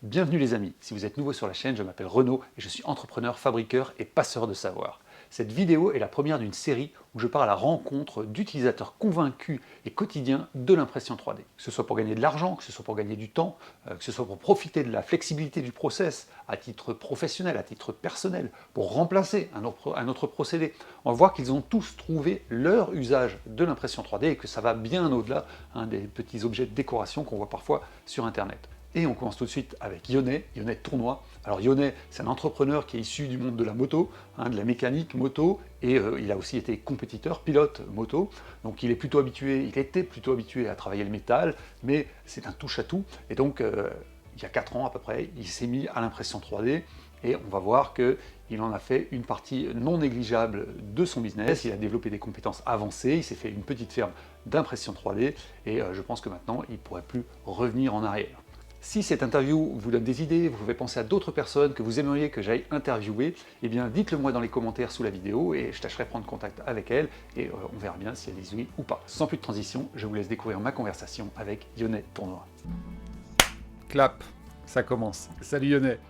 Bienvenue les amis, si vous êtes nouveau sur la chaîne, je m'appelle Renaud et je suis entrepreneur, fabriqueur et passeur de savoir. Cette vidéo est la première d'une série où je pars à la rencontre d'utilisateurs convaincus et quotidiens de l'impression 3D. Que ce soit pour gagner de l'argent, que ce soit pour gagner du temps, que ce soit pour profiter de la flexibilité du process à titre professionnel, à titre personnel, pour remplacer un autre procédé. On va voir qu'ils ont tous trouvé leur usage de l'impression 3D et que ça va bien au-delà des petits objets de décoration qu'on voit parfois sur Internet. Et on commence tout de suite avec Yonnet Tournois. Alors Yonnet, c'est un entrepreneur qui est issu du monde de la moto, de la mécanique moto, et il a aussi été compétiteur, pilote moto. Donc il était plutôt habitué à travailler le métal, mais c'est un touche-à-tout. Et donc il y a 4 ans à peu près, il s'est mis à l'impression 3D, et on va voir qu'il en a fait une partie non négligeable de son business. Il a développé des compétences avancées, il s'est fait une petite ferme d'impression 3D, et je pense que maintenant il ne pourrait plus revenir en arrière. Si cette interview vous donne des idées, vous fait penser à d'autres personnes que vous aimeriez que j'aille interviewer, eh bien dites-le moi dans les commentaires sous la vidéo et je tâcherai de prendre contact avec elles et on verra bien si elles disent oui ou pas. Sans plus de transition, je vous laisse découvrir ma conversation avec Yonnet Tournois. Clap, ça commence. Salut Yonnet.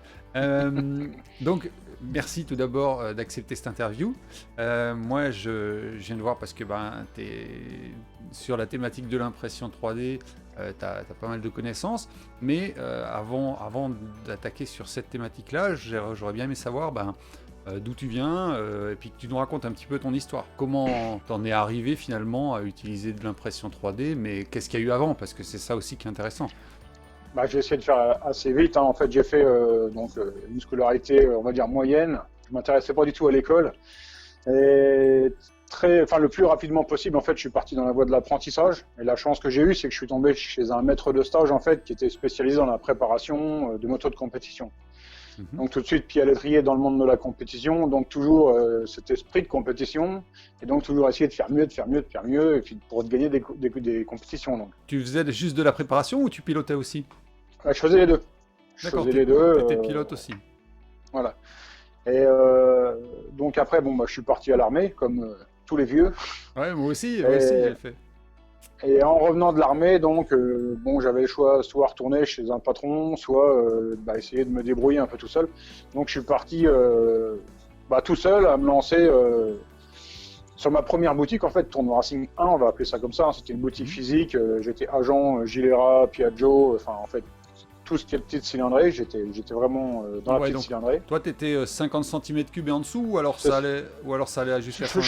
Donc, merci tout d'abord d'accepter cette interview. Moi, je viens de voir parce que tu es sur la thématique de l'impression 3D, tu as pas mal de connaissances, mais avant d'attaquer sur cette thématique-là, j'aurais bien aimé savoir d'où tu viens et puis que tu nous racontes un petit peu ton histoire. Comment t'en es arrivé finalement à utiliser de l'impression 3D, mais qu'est-ce qu'il y a eu avant? Parce que c'est ça aussi qui est intéressant. Je vais essayer de faire assez vite. En fait, j'ai fait une scolarité, on va dire, moyenne. Je ne m'intéressais pas du tout à l'école. Et le plus rapidement possible, en fait, je suis parti dans la voie de l'apprentissage. Et la chance que j'ai eue, c'est que je suis tombé chez un maître de stage, en fait, qui était spécialisé dans la préparation de motos de compétition. Donc tout de suite, pied à l'étrier dans le monde de la compétition. Donc toujours cet esprit de compétition. Et donc toujours essayer de faire mieux, et puis pour gagner des compétitions. Donc. Tu faisais juste de la préparation ou tu pilotais aussi? Je faisais les deux. D'accord, tu étais pilote aussi. Voilà. Et donc après, je suis parti à l'armée, comme tous les vieux. Ouais, moi aussi j'ai le fait. Et en revenant de l'armée, donc, j'avais le choix, soit retourner chez un patron, soit essayer de me débrouiller un peu tout seul. Donc je suis parti tout seul à me lancer sur ma première boutique, en fait, Tournoi Racing 1, on va appeler ça comme ça. C'était une boutique physique, j'étais agent Gilera, Piaggio, en fait, tout ce qui est petite cylindrée, j'étais vraiment dans la petite cylindrée. Toi, tu étais 50 cm3 et en dessous, ou alors ça allait jusqu'à 35?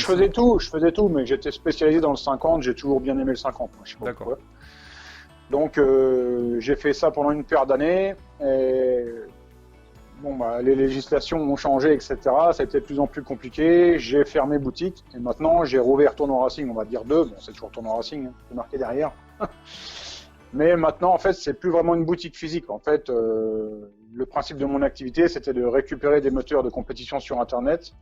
Je faisais tout, mais j'étais spécialisé dans le 50, j'ai toujours bien aimé le 50. Je sais pas pourquoi. Donc, j'ai fait ça pendant une paire d'années, et les législations ont changé, etc. Ça a été de plus en plus compliqué, j'ai fermé boutique, et maintenant, j'ai rouvert Tournoi Racing, on va dire 2, c'est toujours Tournoi Racing, c'est marqué derrière. Mais maintenant, en fait, c'est plus vraiment une boutique physique. En fait, le principe de mon activité, c'était de récupérer des moteurs de compétition sur Internet.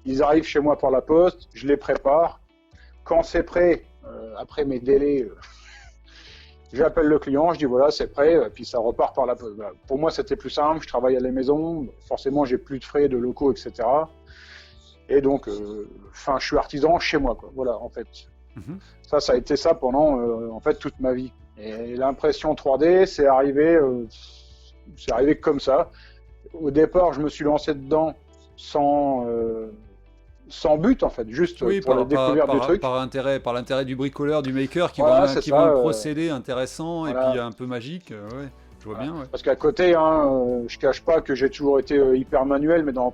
Ils arrivent chez moi par la poste, je les prépare. Quand c'est prêt, après mes délais, j'appelle le client, je dis voilà, c'est prêt, puis ça repart par la poste. Voilà. Pour moi, c'était plus simple, je travaille à la maison, forcément, j'ai plus de frais de locaux, etc. Et donc, je suis artisan chez moi, quoi. Voilà, en fait. Ça a été ça pendant en fait toute ma vie. Et l'impression 3D, c'est arrivé comme ça. Au départ, je me suis lancé dedans sans but, en fait, juste pour la découverte du truc. Par l'intérêt du bricoleur, du maker qui voit un procédé intéressant et puis un peu magique. Ouais, je vois bien. Ouais. Parce qu'à côté, je cache pas que j'ai toujours été hyper manuel, mais dans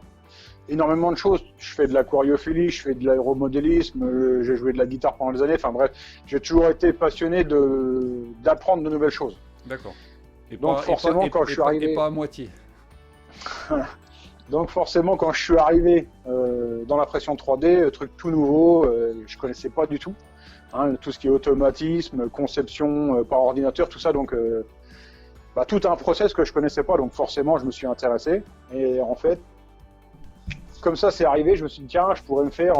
énormément de choses. Je fais de l'aquariophilie, je fais de l'aéromodélisme, j'ai joué de la guitare pendant des années. Enfin bref, j'ai toujours été passionné d'apprendre de nouvelles choses. D'accord. Donc forcément, quand je suis arrivé... Et pas à moitié. Donc forcément, quand je suis arrivé dans la pression 3D, truc tout nouveau, je connaissais pas du tout. Tout ce qui est automatisme, conception par ordinateur, tout ça. Donc tout un process que je connaissais pas. Donc forcément, je me suis intéressé. Et en fait, comme ça, c'est arrivé, je me suis dit, tiens, je pourrais me faire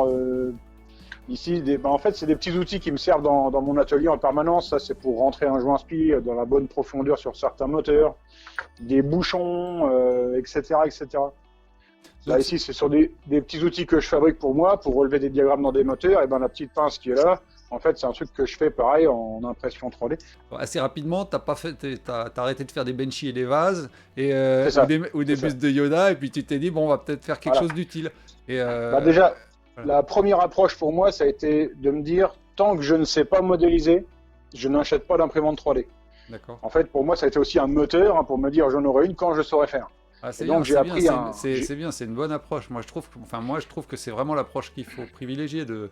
ici, en fait, c'est des petits outils qui me servent dans mon atelier en permanence. Ça, c'est pour rentrer un joint spi dans la bonne profondeur sur certains moteurs, des bouchons, etc., etc. Là, ici, c'est sur des petits outils que je fabrique pour moi, pour relever des diagrammes dans des moteurs. Et la petite pince qui est là, En fait, c'est un truc que je fais pareil en impression 3D. Assez rapidement, t'as arrêté de faire des benchy et des vases et, ou des bustes de Yoda, et puis tu t'es dit, bon, on va peut-être faire quelque chose d'utile. Et déjà, la première approche pour moi, ça a été de me dire, tant que je ne sais pas modéliser, je n'achète pas d'imprimante 3D. D'accord. En fait, pour moi, ça a été aussi un moteur pour me dire, j'en aurai une quand je saurai faire. C'est bien, c'est bien, c'est une bonne approche. Moi, je trouve que c'est vraiment l'approche qu'il faut privilégier, de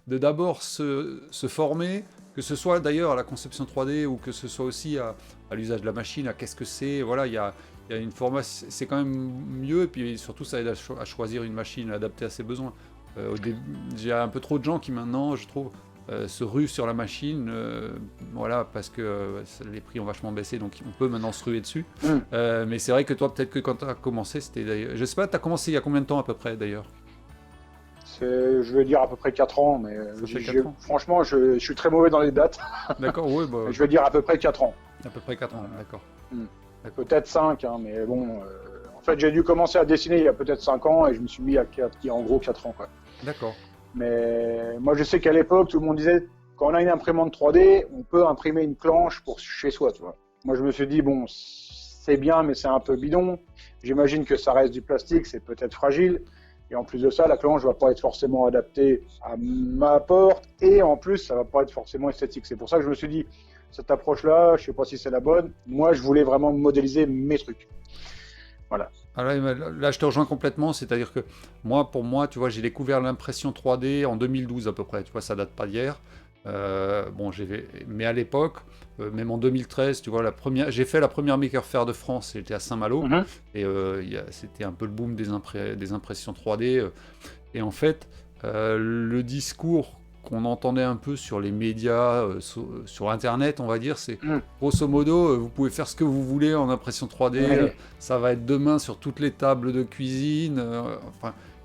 d'abord se former, que ce soit d'ailleurs à la conception 3D ou que ce soit aussi à l'usage de la machine, à qu'est-ce que c'est. Voilà, il y a une formation, c'est quand même mieux, et puis surtout, ça aide à choisir une machine adaptée à ses besoins. J'ai un peu trop de gens qui maintenant, je trouve, se ruent sur la machine, voilà, parce que les prix ont vachement baissé, donc on peut maintenant se ruer dessus. Mais c'est vrai que toi, peut-être que quand tu as commencé, c'était, je sais pas, tu as commencé il y a combien de temps à peu près d'ailleurs? Je vais dire à peu près 4 ans, mais franchement, je suis très mauvais dans les dates. D'accord, oui. Bah, je vais dire à peu près 4 ans. À peu près 4 ans, d'accord. Peut-être 5, hein, mais bon, en fait, j'ai dû commencer à dessiner il y a peut-être 5 ans, et je me suis mis il y a en gros 4 ans, quoi. D'accord. Mais moi, je sais qu'à l'époque, tout le monde disait, quand on a une imprimante 3D, on peut imprimer une planche pour chez soi, tu vois. Moi, je me suis dit, bon, c'est bien, mais c'est un peu bidon. J'imagine que ça reste du plastique, c'est peut-être fragile. Et en plus de ça, la planche ne va pas être forcément adaptée à ma porte. Et en plus, ça ne va pas être forcément esthétique. C'est pour ça que je me suis dit, cette approche-là, je ne sais pas si c'est la bonne. Moi, je voulais vraiment modéliser mes trucs. Voilà. Alors là, je te rejoins complètement. C'est-à-dire que pour moi, tu vois, j'ai découvert l'impression 3D en 2012 à peu près. Tu vois, ça date pas d'hier. Mais à l'époque, même en 2013, tu vois, j'ai fait la première Maker Faire de France, c'était à Saint-Malo, et c'était un peu le boom des impressions 3D. Et en fait, le discours qu'on entendait un peu sur les médias, sur Internet, on va dire, c'est grosso modo, vous pouvez faire ce que vous voulez en impression 3D, ça va être demain sur toutes les tables de cuisine.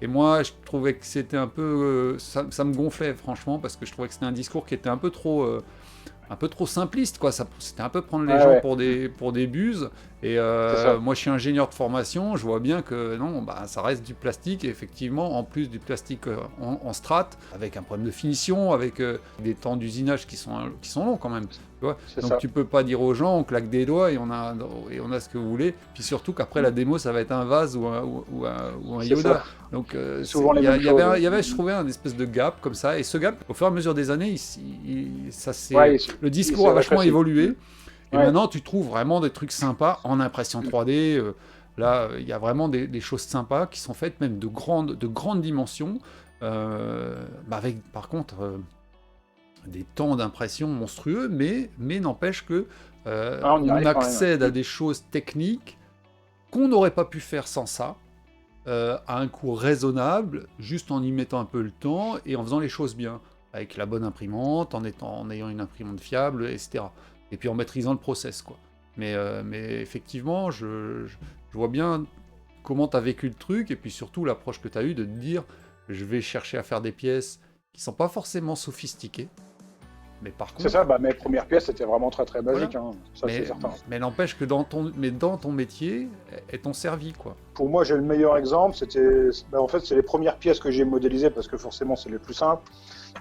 Et moi, je trouvais que c'était un peu... ça me gonflait, franchement, parce que je trouvais que c'était un discours qui était un peu trop simpliste, quoi. C'était un peu prendre les gens pour des buses. Et moi, je suis ingénieur de formation, je vois bien que non, ça reste du plastique, et effectivement, en plus du plastique en strate, avec un problème de finition, avec des temps d'usinage qui sont longs quand même. Tu vois. Donc tu peux pas dire aux gens, on claque des doigts et on a ce que vous voulez. Puis surtout qu'après la démo, ça va être un vase ou un Yoda. Donc il y avait, je trouvais, un espèce de gap comme ça. Et ce gap, au fur et à mesure des années, le discours a vachement évolué. Et maintenant, tu trouves vraiment des trucs sympas en impression 3D. Là, il y a vraiment des choses sympas qui sont faites, même de grandes dimensions, avec par contre des temps d'impression monstrueux, mais n'empêche que on accède à des choses techniques qu'on n'aurait pas pu faire sans ça, à un coût raisonnable, juste en y mettant un peu le temps et en faisant les choses bien, avec la bonne imprimante, en ayant une imprimante fiable, etc. Et puis en maîtrisant le process, quoi. Mais effectivement, je vois bien comment tu as vécu le truc, et puis surtout l'approche que tu as eue de te dire, je vais chercher à faire des pièces qui sont pas forcément sophistiquées, mais par contre... C'est ça, mes premières pièces, c'était vraiment très très basique, voilà. Ça c'est certain. Mais n'empêche que dans ton métier, elles t'ont servi, quoi. Pour moi, j'ai le meilleur exemple, en fait, c'est les premières pièces que j'ai modélisées, parce que forcément, c'est les plus simples.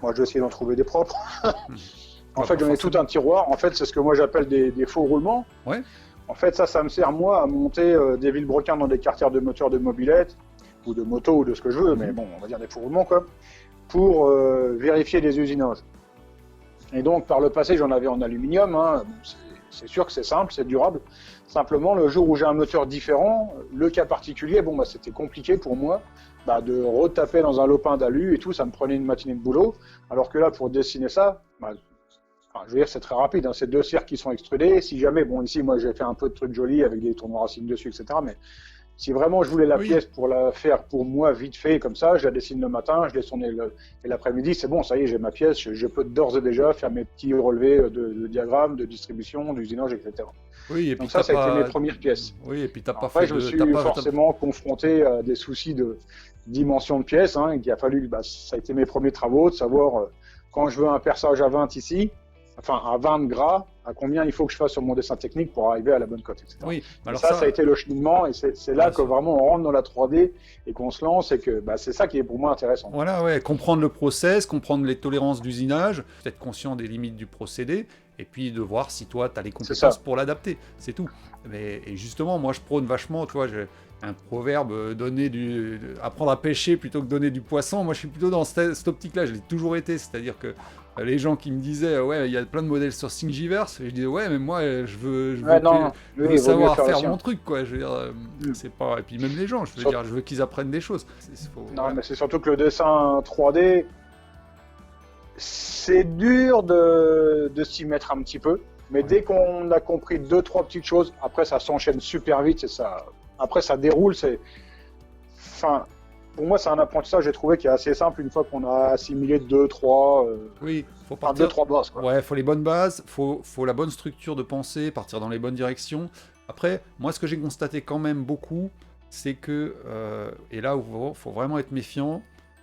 Moi, je vais essayer d'en trouver des propres. En fait, j'en ai tout un tiroir. En fait, c'est ce que moi j'appelle des faux roulements. Ouais. En fait, ça me sert, moi, à monter des vilebrequins dans des cartières de moteurs de mobilette, ou de moto, ou de ce que je veux, mais bon, on va dire des faux roulements, quoi, pour vérifier les usinages. Et donc, par le passé, j'en avais en aluminium. Hein. C'est sûr que c'est simple, c'est durable. Simplement, le jour où j'ai un moteur différent, le cas particulier, c'était compliqué pour moi de retaper dans un lopin d'alu et tout. Ça me prenait une matinée de boulot. Alors que là, pour dessiner ça, je veux dire, c'est très rapide, hein. C'est 2 cires qui sont extrudées. Si jamais, ici, moi, j'ai fait un peu de trucs jolis avec des tournois racines dessus, etc. Mais si vraiment je voulais la pièce pour la faire pour moi vite fait, comme ça, je la dessine le matin, je l'ai sonné et l'après-midi, c'est bon, ça y est, j'ai ma pièce. Je peux d'ores et déjà faire mes petits relevés de diagrammes, de distribution, d'usinage, etc. Oui, et puis donc ça a été mes premières pièces. Oui, et puis t'as pas fait. Après, je me suis forcément confronté à des soucis de dimension de pièces, hein, et qu'il a fallu, ça a été mes premiers travaux, de savoir quand je veux un perçage à 20 ici, enfin à 20 gras, à combien il faut que je fasse sur mon dessin technique pour arriver à la bonne cote, etc. Oui, alors ça a été le cheminement, et c'est là que vraiment on rentre dans la 3D et qu'on se lance, et que c'est ça qui est pour moi intéressant. Voilà, ouais, comprendre le process, comprendre les tolérances d'usinage, être conscient des limites du procédé, et puis de voir si toi, tu as les compétences pour l'adapter, c'est tout. Et justement, moi, je prône vachement, tu vois, j'ai un proverbe, apprendre à pêcher plutôt que donner du poisson. Moi, je suis plutôt dans cette optique-là, je l'ai toujours été, c'est-à-dire que les gens qui me disaient, ouais, il y a plein de modèles sur Thingiverse, et je disais, ouais, mais moi, je veux savoir faire mon truc, quoi. Je veux dire, c'est pas. Et puis même les gens, je veux qu'ils apprennent des choses. Mais c'est surtout que le dessin 3D, c'est dur de s'y mettre un petit peu, mais dès qu'on a compris 2-3 petites choses, après ça s'enchaîne super vite, et après ça déroule. Enfin, pour moi, c'est un apprentissage, j'ai trouvé, qui est assez simple une fois qu'on a assimilé 2-3 faut partir 2-3 bases, quoi. Ouais, faut les bonnes bases, faut la bonne structure de pensée, partir dans les bonnes directions. Après, moi, ce que j'ai constaté quand même beaucoup, c'est que, et là où il faut vraiment être méfiant,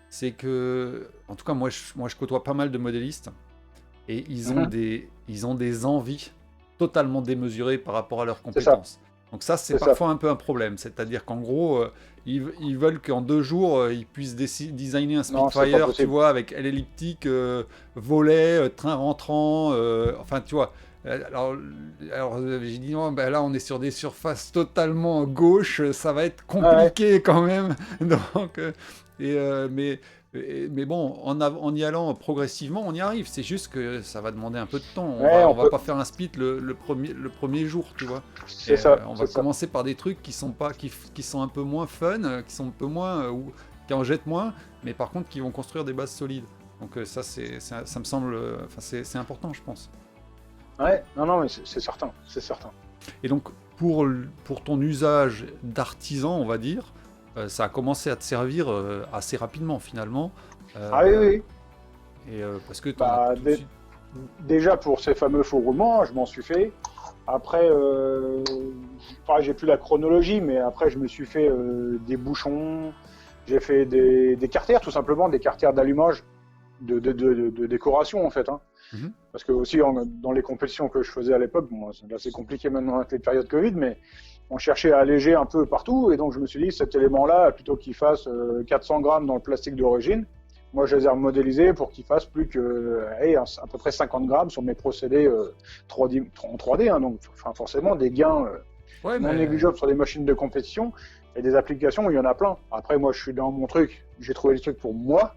c'est que, en tout cas, moi je côtoie pas mal de modélistes, et ils ont des envies totalement démesurées par rapport à leurs compétences. Donc ça, c'est parfois un peu un problème. C'est-à-dire qu'en gros, ils veulent qu'en 2 jours, ils puissent designer un Spitfire, tu vois, avec aile elliptique, volet, train rentrant, enfin, tu vois. Alors j'ai dit, non, là, on est sur des surfaces totalement gauche, ça va être compliqué quand même. Donc, mais bon, en y allant progressivement, on y arrive. C'est juste que ça va demander un peu de temps. On va pas faire un split le premier jour, tu vois. On va commencer par des trucs qui sont un peu moins fun, qui sont un peu moins, qui en jettent moins, mais par contre qui vont construire des bases solides. Donc ça me semble, c'est important, je pense. Ouais, non, mais c'est certain. Et donc pour ton usage d'artisan, on va dire. Ça a commencé à te servir assez rapidement finalement. Oui. Et parce que déjà pour ces fameux faux roulements, je m'en suis fait. Après, j'ai plus la chronologie, mais après je me suis fait des bouchons. J'ai fait des carters, tout simplement, des carters d'allumage de décoration en fait. Parce que aussi dans les compétitions que je faisais à l'époque, là c'est compliqué maintenant avec les périodes Covid, mais on cherchait à alléger un peu partout, et donc je me suis dit, cet élément-là, plutôt qu'il fasse 400 grammes dans le plastique d'origine, moi je les ai remodélisés pour qu'il fasse plus que à peu près 50 grammes sur mes procédés en 3D, donc forcément des gains non négligeables sur des machines de compétition, et des applications où il y en a plein. Après, moi je suis dans mon truc, j'ai trouvé des trucs pour moi.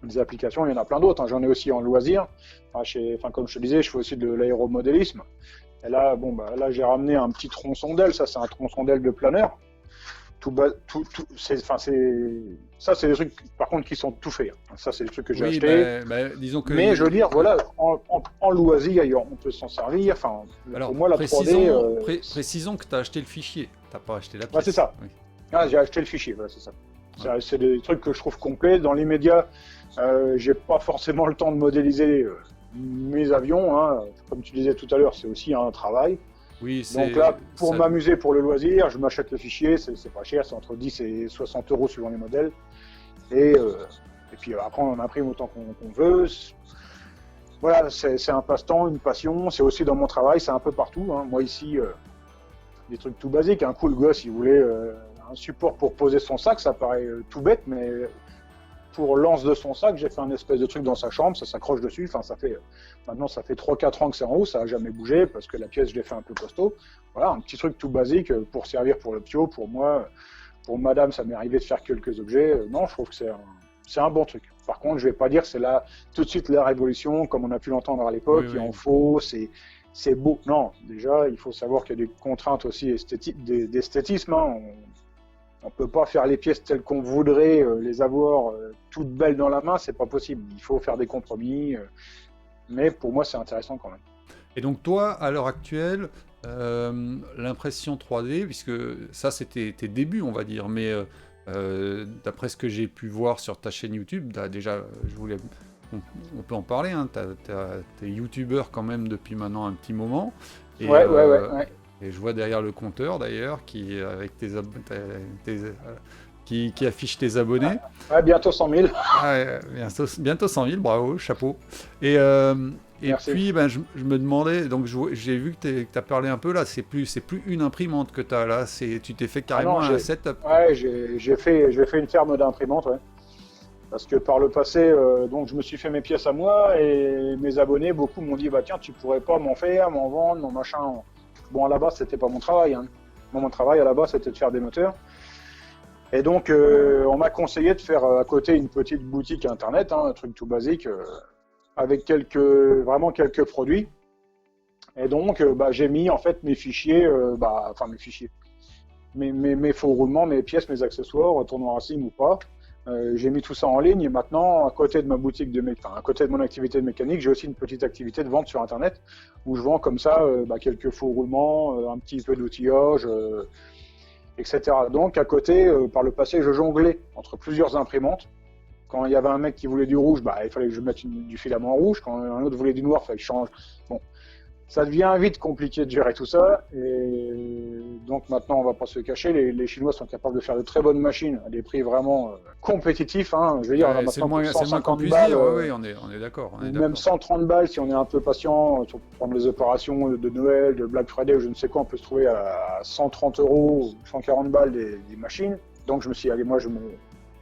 Des applications, il y en a plein d'autres. J'en ai aussi en loisir. Comme je te disais, je fais aussi de l'aéromodélisme. Et là, là j'ai ramené un petit tronçon d'aile. Ça, c'est un tronçon d'aile de planeur. Ça, c'est des trucs, par contre, qui sont tout faits. Ça, c'est des trucs que j'ai achetés. Disons que mais je veux dire, voilà, en loisir, on peut s'en servir. Alors, pour moi, la 3D. Précisons que tu as acheté le fichier. Tu n'as pas acheté la pièce. C'est ça. Oui. J'ai acheté le fichier. C'est ça. Ouais. C'est des trucs que je trouve complets. Dans l'immédiat, j'ai pas forcément le temps de modéliser mes avions. Comme tu disais tout à l'heure, c'est aussi un travail. Oui, donc là, pour m'amuser pour le loisir, je m'achète le fichier, c'est pas cher, c'est entre 10 et 60 euros suivant les modèles. Et puis après, on en imprime autant qu'on veut. Voilà, c'est un passe-temps, une passion. C'est aussi dans mon travail, c'est un peu partout. Moi ici, des trucs tout basiques. Un coup, le gosse, il voulait un support pour poser son sac, ça paraît tout bête, mais pour l'anse de son sac, j'ai fait un espèce de truc dans sa chambre, ça s'accroche dessus. Maintenant, ça fait 3-4 ans que c'est en haut, ça n'a jamais bougé parce que la pièce, je l'ai fait un peu costaud. Voilà, un petit truc tout basique pour servir pour le pio, pour moi, pour madame, ça m'est arrivé de faire quelques objets. Non, je trouve que c'est un bon truc. Par contre, je vais pas dire que c'est tout de suite la révolution, comme on a pu l'entendre à l'époque, il en faut, c'est beau. Non, déjà, il faut savoir qu'il y a des contraintes aussi d'esthétisme. On peut pas faire les pièces telles qu'on voudrait les avoir toutes belles dans la main, c'est pas possible. Il faut faire des compromis, mais pour moi c'est intéressant quand même. Et donc toi, à l'heure actuelle, l'impression 3D, puisque ça c'était tes débuts on va dire, mais d'après ce que j'ai pu voir sur ta chaîne YouTube, déjà on peut en parler, t'es youtubeur quand même depuis maintenant un petit moment. Et, ouais. Et je vois derrière le compteur d'ailleurs, avec qui affiche tes abonnés. Ouais, bientôt 100 000. Bientôt 100 000, bravo, chapeau. Et puis, ben, je me demandais, donc j'ai vu que tu as parlé un peu là, c'est plus une imprimante que tu as là, tu t'es fait carrément un setup. Ouais, j'ai fait une ferme d'imprimantes, ouais. Parce que par le passé, donc je me suis fait mes pièces à moi et mes abonnés, beaucoup m'ont dit, bah tiens, tu pourrais pas m'en faire, m'en vendre, mon machin. Bon, à la base, c'était pas mon travail. Hein. Mon travail, à la base, c'était de faire des moteurs. Et donc, on m'a conseillé de faire à côté une petite boutique internet, hein, un truc tout basique, avec vraiment quelques produits. Et donc, j'ai mis en fait mes fichiers, mes faux roulements, mes pièces, mes accessoires, tournoi racing ou pas. J'ai mis tout ça en ligne et maintenant, à côté de ma boutique à côté de mon activité de mécanique, j'ai aussi une petite activité de vente sur Internet où je vends comme ça quelques faux roulements, un petit peu d'outillage, etc. Donc à côté, par le passé, je jonglais entre plusieurs imprimantes. Quand il y avait un mec qui voulait du rouge, il fallait que je mette du filament rouge. Quand un autre voulait du noir, il fallait que je change. Bon. Ça devient vite compliqué de gérer tout ça, et donc maintenant on va pas se cacher, les Chinois sont capables de faire de très bonnes machines à des prix vraiment compétitifs. Hein. Je veux dire, c'est le moins qu'on puisse dire, oui, on est d'accord. Même 130 balles si on est un peu patient, pour prendre les opérations de Noël, de Black Friday ou je ne sais quoi, on peut se trouver à 130 €, 140 balles des machines. Donc je me suis dit, allez,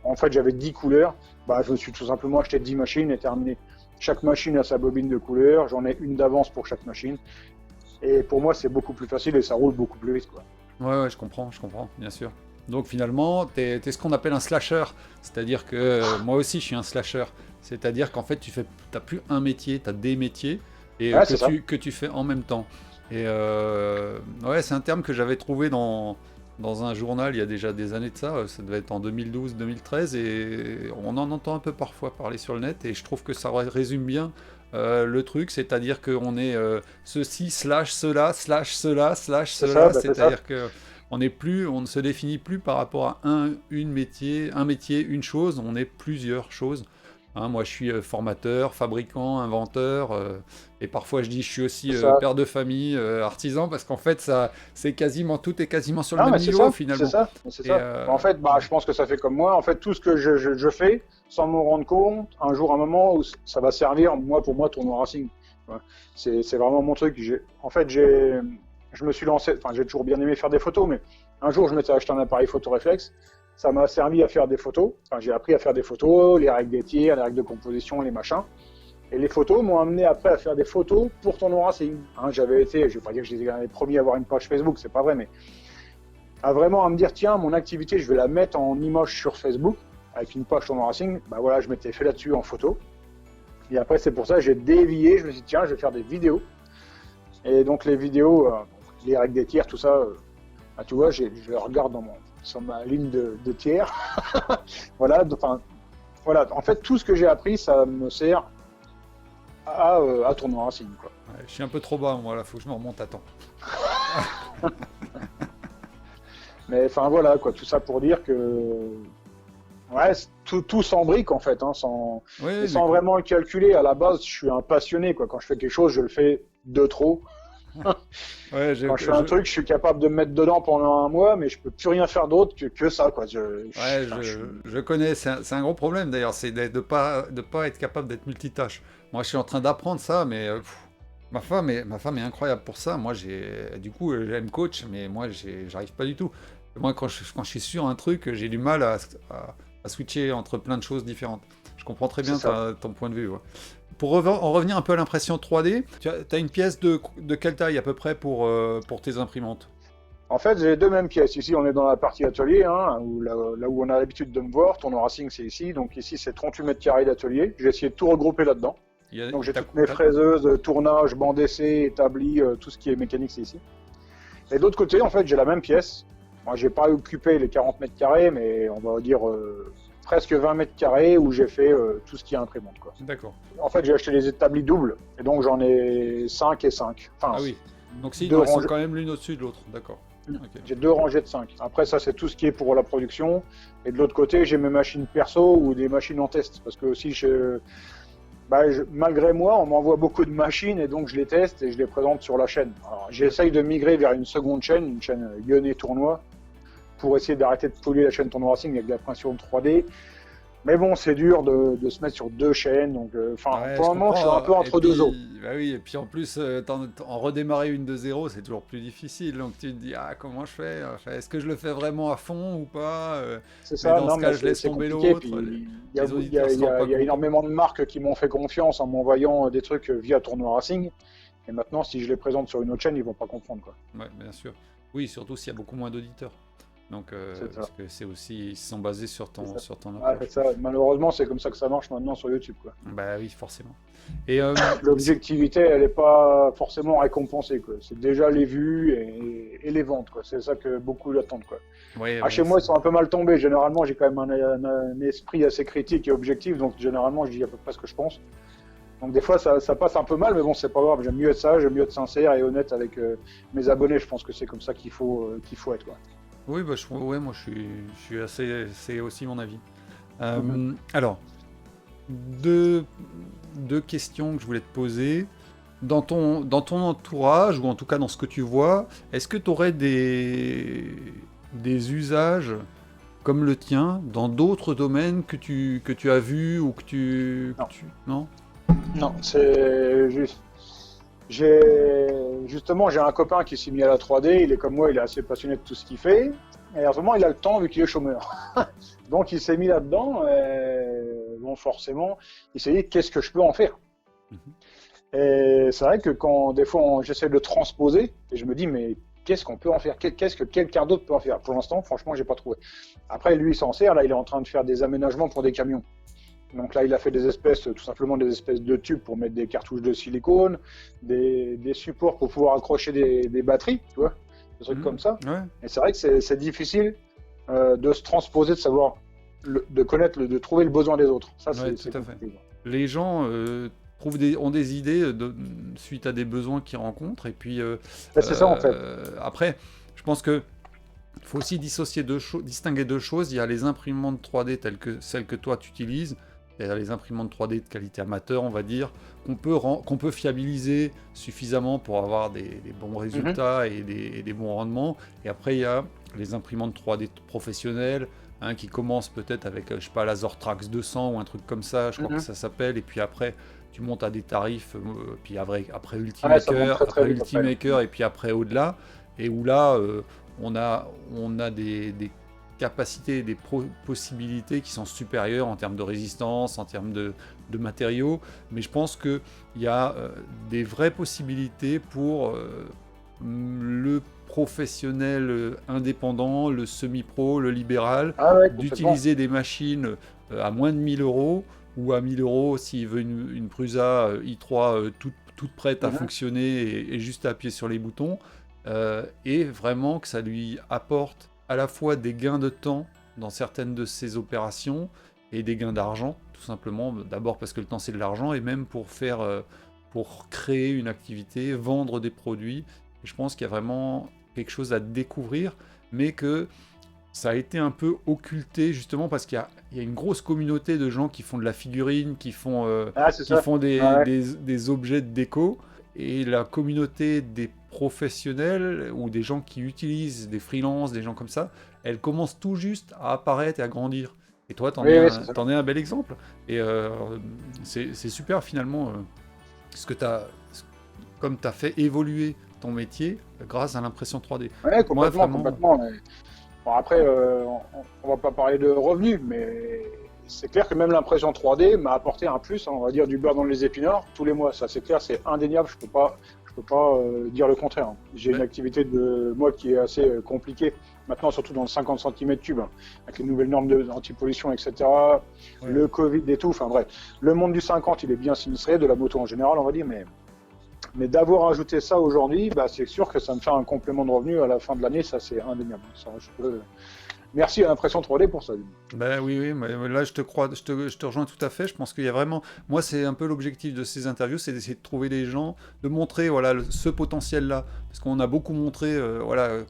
en fait j'avais 10 couleurs, je me suis tout simplement acheté 10 machines et terminé. Chaque machine a sa bobine de couleur, j'en ai une d'avance pour chaque machine. Et pour moi, c'est beaucoup plus facile et ça roule beaucoup plus vite, quoi. Ouais, je comprends, bien sûr. Donc finalement, t'es ce qu'on appelle un slasher. C'est-à-dire que moi aussi, je suis un slasher. C'est-à-dire qu'en fait, t'as plus un métier, t'as des métiers et que tu fais en même temps. Et c'est un terme que j'avais trouvé dans un journal il y a déjà des années de ça devait être en 2012-2013 et on en entend un peu parfois parler sur le net et je trouve que ça résume bien le truc, c'est-à-dire qu'on est ceci, cela, c'est-à-dire qu'on ne se définit plus par rapport à un métier, une chose, on est plusieurs choses. Hein, moi, je suis formateur, fabricant, inventeur, et parfois je dis je suis aussi père de famille, artisan, parce qu'en fait, tout est quasiment sur le même niveau finalement. C'est ça. En fait, je pense que ça fait comme moi. En fait, tout ce que je fais, sans me rendre compte, un moment où ça va servir, pour moi, tournoi racing. Ouais. C'est vraiment mon truc. En fait, je me suis lancé. Enfin, j'ai toujours bien aimé faire des photos, mais un jour, je m'étais acheté un appareil photo réflexe. Ça m'a servi à faire des photos. Enfin, j'ai appris à faire des photos, les règles des tirs, les règles de composition, les machins. Et les photos m'ont amené après à faire des photos pour tournoi racing. Hein, j'avais été, je vais pas dire que j'étais les premiers à avoir une page Facebook, c'est pas vrai, mais à me dire, tiens, mon activité, je vais la mettre en image sur Facebook, avec une page tournoi racing. Je m'étais fait là-dessus en photo. Et après, c'est pour ça que j'ai dévié, je me suis dit, tiens, je vais faire des vidéos. Et donc, les vidéos, les règles des tirs, tout ça, tu vois, je regarde sur ma ligne de tiers. Voilà. En fait, tout ce que j'ai appris, ça me sert à tournoi racing, quoi. Ouais, je suis un peu trop bas, moi, là, faut que je me remonte à temps. Mais voilà, quoi, tout ça pour dire que tout s'embrique en fait, hein, sans vraiment le calculer. À la base, je suis un passionné, quoi. Quand je fais quelque chose, je le fais de trop. Quand je fais un truc, je suis capable de me mettre dedans pendant un mois, mais je peux plus rien faire d'autre que ça, quoi. Je connais, c'est un gros problème d'ailleurs, c'est de pas être capable d'être multitâche. Moi, je suis en train d'apprendre ça, mais ma femme est incroyable pour ça. Moi, elle me coach, mais moi, j'arrive pas du tout. Moi, quand je suis sur un truc, j'ai du mal à switcher entre plein de choses différentes. Je comprends très bien ton point de vue. Ouais. Pour en revenir un peu à l'impression 3D, tu as une pièce de quelle taille à peu près pour tes imprimantes? En fait, j'ai les deux mêmes pièces. Ici, on est dans la partie atelier, hein, là où on a l'habitude de me voir. Tournoi racing, c'est ici. Donc ici, c'est 38 mètres carrés d'atelier. J'ai essayé de tout regrouper là-dedans. Donc j'ai toutes mes fraiseuses, tournage, banc d'essai, établi, tout ce qui est mécanique, c'est ici. Et de l'autre côté, en fait, j'ai la même pièce. Moi, j'ai pas occupé les 40 mètres carrés, mais on va dire presque 20 mètres carrés où j'ai fait tout ce qui est imprimante, quoi. D'accord. En fait, j'ai acheté les établis doubles, et donc j'en ai 5 et 5. Enfin, ah oui, donc ils sont quand même l'une au-dessus de l'autre, d'accord. Okay. J'ai 2 rangées de 5. Après, ça, c'est tout ce qui est pour la production. Et de l'autre côté, j'ai mes machines perso ou des machines en test. Parce que aussi, malgré moi, on m'envoie beaucoup de machines et donc je les teste et je les présente sur la chaîne. Alors, j'essaye de migrer vers une seconde chaîne, une chaîne Lyonnais Tournoi, pour essayer d'arrêter de polluer la chaîne Tourneau Racing avec de l'impression 3D. Mais bon, c'est dur de se mettre sur 2 chaînes, donc pour le moment, je suis un peu entre deux eaux. Bah oui, et puis en plus, en redémarrer une de zéro, c'est toujours plus difficile. Donc tu te dis, comment je fais? Enfin, est-ce que je le fais vraiment à fond ou pas? C'est ça, dans ce cas, je laisse tomber l'autre. Il y a énormément de marques qui m'ont fait confiance en m'envoyant des trucs via Tournoi Racing. Et maintenant, si je les présente sur une autre chaîne, ils vont pas comprendre, quoi. Ouais, bien sûr. Oui, surtout s'il y a beaucoup moins d'auditeurs. Donc, parce que c'est aussi, ils sont basés sur ton approche. Ça. Malheureusement, c'est comme ça que ça marche maintenant sur YouTube, quoi. Bah oui, forcément. Et l'objectivité, elle n'est pas forcément récompensée, quoi. C'est déjà les vues et les ventes, quoi. C'est ça que beaucoup attendent, quoi. Ouais, chez moi, ils sont un peu mal tombés. Généralement, j'ai quand même un esprit assez critique et objectif, donc généralement, je dis à peu près ce que je pense. Donc des fois, ça passe un peu mal, mais bon, c'est pas grave. J'aime mieux être ça, j'aime mieux être sincère et honnête avec mes abonnés. Je pense que c'est comme ça qu'il faut être, quoi. Oui, bah, moi je suis assez. C'est aussi mon avis. Alors, deux questions que je voulais te poser. Dans ton entourage, ou en tout cas dans ce que tu vois, est-ce que tu aurais des usages comme le tien dans d'autres domaines que tu as vus ou que tu. Non, non, c'est juste. Justement, j'ai un copain qui s'est mis à la 3D, il est comme moi, il est assez passionné de tout ce qu'il fait, et en ce moment il a le temps vu qu'il est chômeur. Donc il s'est mis là-dedans, et bon forcément, il s'est dit qu'est-ce que je peux en faire. Et c'est vrai que quand des fois j'essaie de transposer, et je me dis mais qu'est-ce qu'on peut en faire, qu'est-ce que quelqu'un d'autre peut en faire. Pour l'instant, franchement, j'ai pas trouvé. Après, lui, il s'en sert, là il est en train de faire des aménagements pour des camions. Donc là, il a fait tout simplement des espèces de tubes pour mettre des cartouches de silicone, des supports pour pouvoir accrocher des batteries, tu vois, des trucs comme ça. Ouais. Et c'est vrai que c'est difficile de se transposer, de savoir, de connaître, de trouver le besoin des autres. Ça, ouais, c'est tout à fait. Les gens ont des idées suite à des besoins qu'ils rencontrent, et puis c'est ça en fait. Après, je pense que il faut aussi distinguer deux choses. Il y a les imprimantes 3D telles que celles que toi tu utilises. C'est-à-dire les imprimantes 3D de qualité amateur, on va dire, qu'on peut fiabiliser suffisamment pour avoir des bons résultats et des bons rendements. Et après, il y a les imprimantes 3D professionnelles, qui commencent peut-être avec, je sais pas, la Zortrax 200 ou un truc comme ça, je crois que ça s'appelle. Et puis après, tu montes à des tarifs, puis après Ultimaker, et puis après au-delà. Et où là, on a des capacités, des possibilités qui sont supérieures en termes de résistance, en termes de matériaux, mais je pense qu'il y a des vraies possibilités pour le professionnel indépendant, le semi-pro, le libéral, d'utiliser des machines à moins de 1000 € ou à 1000 € s'il veut une Prusa i3 toute prête à fonctionner et juste à appuyer sur les boutons, et vraiment que ça lui apporte à la fois des gains de temps dans certaines de ces opérations et des gains d'argent, tout simplement, d'abord parce que le temps c'est de l'argent, et même pour créer une activité, vendre des produits. Et je pense qu'il y a vraiment quelque chose à découvrir, mais que ça a été un peu occulté justement parce qu'il y a une grosse communauté de gens qui font de la figurine, qui font des objets de déco, et la communauté des professionnels ou des gens qui utilisent des freelances, des gens comme ça, elle commence tout juste à apparaître et à grandir. Et toi, t'en es un bel exemple. Et c'est super finalement comme tu as fait évoluer ton métier grâce à l'impression 3D. Ouais, complètement. Bon, après, on va pas parler de revenus, mais c'est clair que même l'impression 3D m'a apporté un plus, on va dire du beurre dans les épinards tous les mois. Ça, c'est clair, c'est indéniable. Je peux pas dire le contraire. J'ai une activité de moi qui est assez compliquée maintenant, surtout dans le 50 cm3, avec les nouvelles normes d'anti-pollution, etc. Le Covid et tout. Enfin bref, le monde du 50, il est bien sinistré, de la moto en général, on va dire, mais d'avoir ajouté ça aujourd'hui, c'est sûr que ça me fait un complément de revenu à la fin de l'année, ça c'est indéniable. Merci à l'impression 3D pour ça. Oui, là je te rejoins tout à fait. Je pense qu'il y a vraiment, moi c'est un peu l'objectif de ces interviews, c'est d'essayer de trouver des gens, de montrer ce potentiel-là, parce qu'on a beaucoup montré,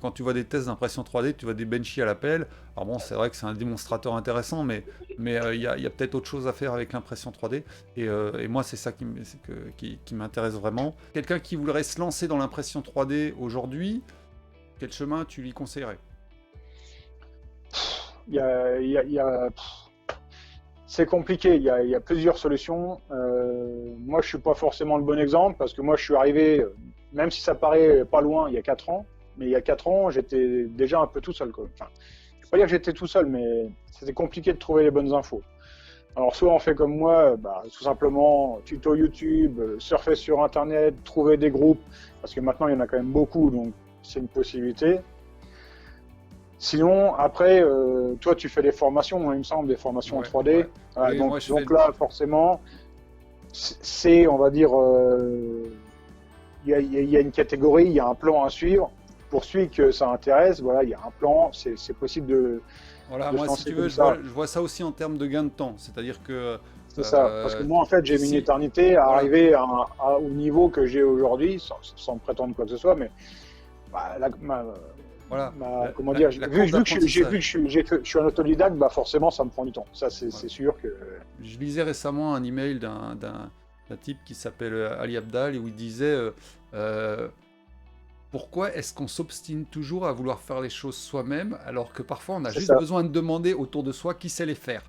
quand tu vois des tests d'impression 3D, tu vois des benchies à la pelle. Alors bon, c'est vrai que c'est un démonstrateur intéressant, mais il y a peut-être autre chose à faire avec l'impression 3D. Et moi c'est ça qui m'intéresse vraiment. Quelqu'un qui voudrait se lancer dans l'impression 3D aujourd'hui, quel chemin tu lui conseillerais ? c'est compliqué, il y a plusieurs solutions. Moi, je suis pas forcément le bon exemple parce que moi, je suis arrivé, même si ça paraît pas loin, il y a 4 ans, mais il y a 4 ans, j'étais déjà un peu tout seul, quoi. Enfin, je ne vais pas dire que j'étais tout seul, mais c'était compliqué de trouver les bonnes infos. Alors, soit on fait comme moi, tout simplement, tuto YouTube, surfer sur Internet, trouver des groupes, parce que maintenant, il y en a quand même beaucoup, donc c'est une possibilité. Sinon, après, toi, tu fais des formations, hein, il me semble, des formations en 3D. Ouais. Voilà, donc là, forcément, c'est, on va dire, il y a une catégorie, il y a un plan à suivre. Pour celui que ça intéresse, voilà, il y a un plan, c'est possible de. Voilà, de moi, si tu veux, je vois ça aussi en termes de gain de temps. C'est-à-dire que. C'est ça, parce que moi, en fait, j'ai mis une éternité à arriver au niveau que j'ai aujourd'hui, sans prétendre quoi que ce soit, mais comment dire, vu que je suis un autodidacte, forcément, ça me prend du temps. Ça, c'est sûr que. Je lisais récemment un email d'un type qui s'appelle Ali Abdal, où il disait pourquoi est-ce qu'on s'obstine toujours à vouloir faire les choses soi-même, alors que parfois on a juste besoin de demander autour de soi qui sait les faire.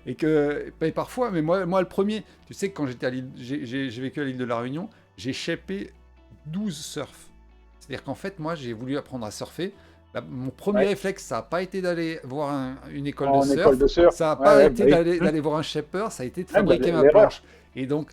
et parfois, mais moi le premier, tu sais que quand j'ai vécu à l'île de la Réunion, j'ai shapé 12 surfs. C'est-à-dire qu'en fait, moi, j'ai voulu apprendre à surfer. Mon premier réflexe, ça n'a pas été d'aller voir une école de surf. Ça n'a pas été d'aller voir un shaper, ça a été de fabriquer ma planche. Et donc,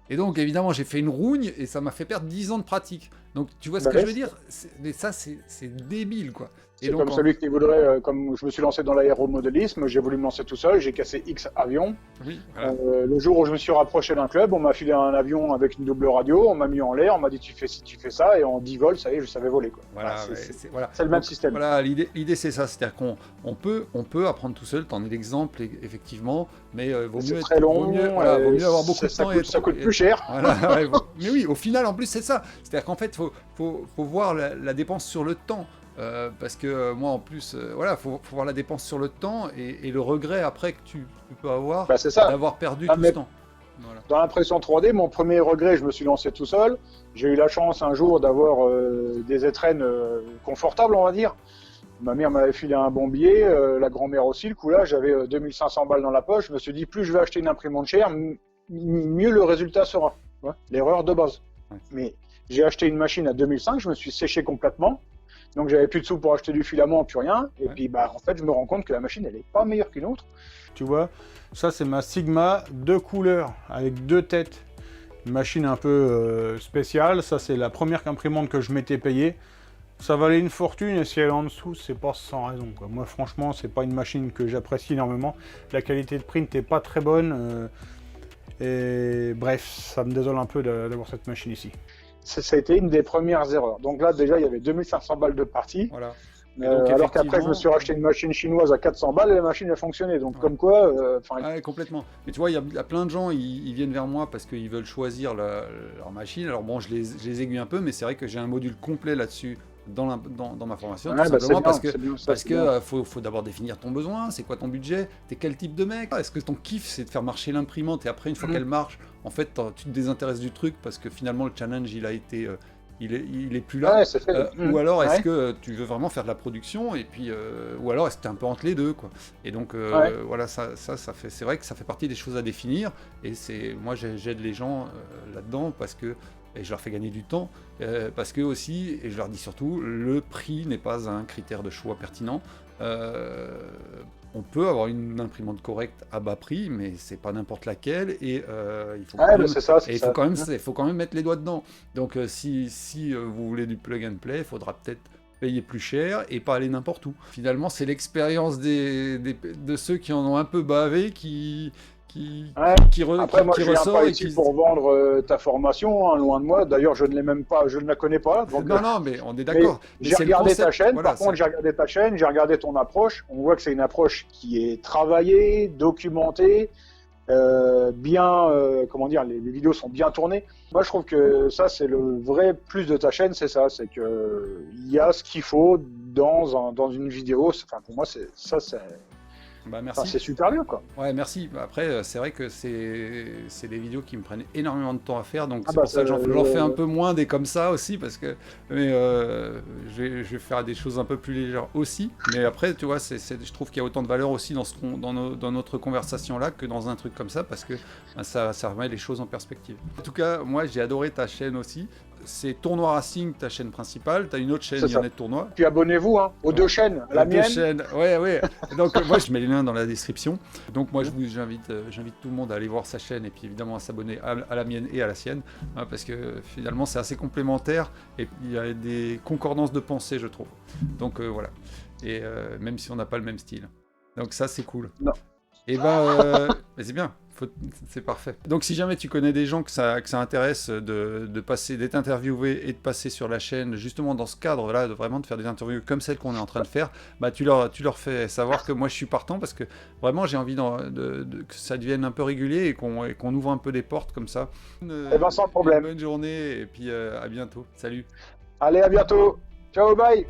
évidemment, j'ai fait une rougne et ça m'a fait perdre 10 ans de pratique. Donc, tu vois ce que je veux dire? Mais ça, c'est débile, quoi. C'est comme celui qui voudrait, comme je me suis lancé dans l'aéromodélisme, j'ai voulu me lancer tout seul, j'ai cassé X avions. Oui, voilà. Le jour où je me suis rapproché d'un club, on m'a filé un avion avec une double radio, on m'a mis en l'air, on m'a dit tu fais ci, tu fais ça, et en 10 vols, ça y est, je savais voler, quoi. Voilà, c'est le même système. Voilà, l'idée c'est ça, c'est-à-dire qu'on peut apprendre tout seul, t'en es l'exemple, effectivement, mais vaut mieux très long, vaut mieux avoir beaucoup de temps. Ça coûte plus cher. Voilà, mais oui, au final, en plus, c'est ça. C'est-à-dire qu'en fait, faut voir la dépense sur le temps. Parce que moi en plus, faut voir la dépense sur le temps et le regret après que tu peux avoir d'avoir perdu tout ce temps. Voilà. Dans l'impression 3D, mon premier regret, je me suis lancé tout seul. J'ai eu la chance un jour d'avoir des étrennes confortables, on va dire. Ma mère m'avait filé un bon billet, la grand-mère aussi. Le coup là, j'avais 2500 balles dans la poche. Je me suis dit, plus je vais acheter une imprimante chère, mieux le résultat sera. Ouais, l'erreur de base. Ouais. Mais j'ai acheté une machine à 2005, je me suis séché complètement. Donc j'avais plus de sous pour acheter du filament, plus rien. Et puis en fait, je me rends compte que la machine, elle est pas meilleure qu'une autre. Tu vois, ça c'est ma Sigma 2 couleurs avec 2 têtes. Une machine un peu spéciale. Ça c'est la première imprimante que je m'étais payée. Ça valait une fortune et si elle est en dessous, c'est pas sans raison, quoi. Moi franchement, c'est pas une machine que j'apprécie énormément. La qualité de print n'est pas très bonne. Et bref, ça me désole un peu d'avoir cette machine ici. Ça a été une des premières erreurs. Donc là, déjà, il y avait 2500 balles de partie. Voilà. Alors qu'après, je me suis racheté une machine chinoise à 400 balles et la machine a fonctionné. Donc, comme quoi. Complètement. Mais tu vois, il y a plein de gens, ils viennent vers moi parce qu'ils veulent choisir leur machine. Alors, bon, je les aiguille un peu, mais c'est vrai que j'ai un module complet là-dessus dans ma formation. Tout simplement parce que faut d'abord définir ton besoin. C'est quoi ton budget? T'es quel type de mec? Est-ce que ton kiff, c'est de faire marcher l'imprimante et après, une fois qu'elle marche, en fait, tu te désintéresses du truc parce que finalement, le challenge, il a été. Il est plus là. Ou alors est-ce que tu veux vraiment faire de la production et puis ou alors est-ce que tu es un peu entre les deux, quoi. Et donc voilà, ça fait, c'est vrai que ça fait partie des choses à définir et moi j'aide les gens là-dedans parce que et je leur fais gagner du temps parce que aussi, et je leur dis surtout, le prix n'est pas un critère de choix pertinent. On peut avoir une imprimante correcte à bas prix, mais c'est pas n'importe laquelle et il faut quand même mettre les doigts dedans. Donc si vous voulez du plug and play, il faudra peut-être payer plus cher et pas aller n'importe où. Finalement, c'est l'expérience de ceux qui en ont un peu bavé qui Après, moi, je viens pas ici pour vendre ta formation, hein, loin de moi. D'ailleurs, je ne l'ai même pas, je ne la connais pas. Donc, non, mais on est d'accord. J'ai regardé ta chaîne. Voilà, par contre, j'ai regardé ta chaîne, j'ai regardé ton approche. On voit que c'est une approche qui est travaillée, documentée, comment dire, les vidéos sont bien tournées. Moi, je trouve que ça, c'est le vrai plus de ta chaîne, c'est ça, c'est que il y a ce qu'il faut dans une vidéo. Enfin, pour moi, c'est. Bah, merci. Enfin, c'est super bien, quoi. Ouais, merci. Après, c'est vrai que c'est des vidéos qui me prennent énormément de temps à faire, donc c'est pour ça que j'en fais un peu moins des comme ça aussi, parce que je vais faire des choses un peu plus légères aussi. Mais après, tu vois, je trouve qu'il y a autant de valeur aussi dans notre conversation là que dans un truc comme ça, parce que ça remet les choses en perspective. En tout cas, moi, j'ai adoré ta chaîne aussi. C'est Tournoi Racing, ta chaîne principale. Tu as une autre chaîne, Lionnet Tournoi. Puis abonnez-vous aux deux chaînes, la mienne. Deux chaînes, ouais. Donc moi, je mets les liens dans la description. Donc moi, j'invite tout le monde à aller voir sa chaîne et puis évidemment à s'abonner à la mienne et à la sienne, hein, parce que finalement, c'est assez complémentaire et il y a des concordances de pensée, je trouve. Donc voilà. Et même si on n'a pas le même style. Donc ça, c'est cool. Non. Et mais c'est bien. C'est parfait. Donc si jamais tu connais des gens que ça intéresse d'être interviewé et de passer sur la chaîne, justement dans ce cadre-là, de vraiment de faire des interviews comme celle qu'on est en train de faire, bah tu leur fais savoir que moi je suis partant, parce que vraiment j'ai envie que ça devienne un peu régulier et qu'on ouvre un peu des portes comme ça. Sans problème. Bonne journée et puis à bientôt. Salut. Allez, à bientôt. Ciao, bye.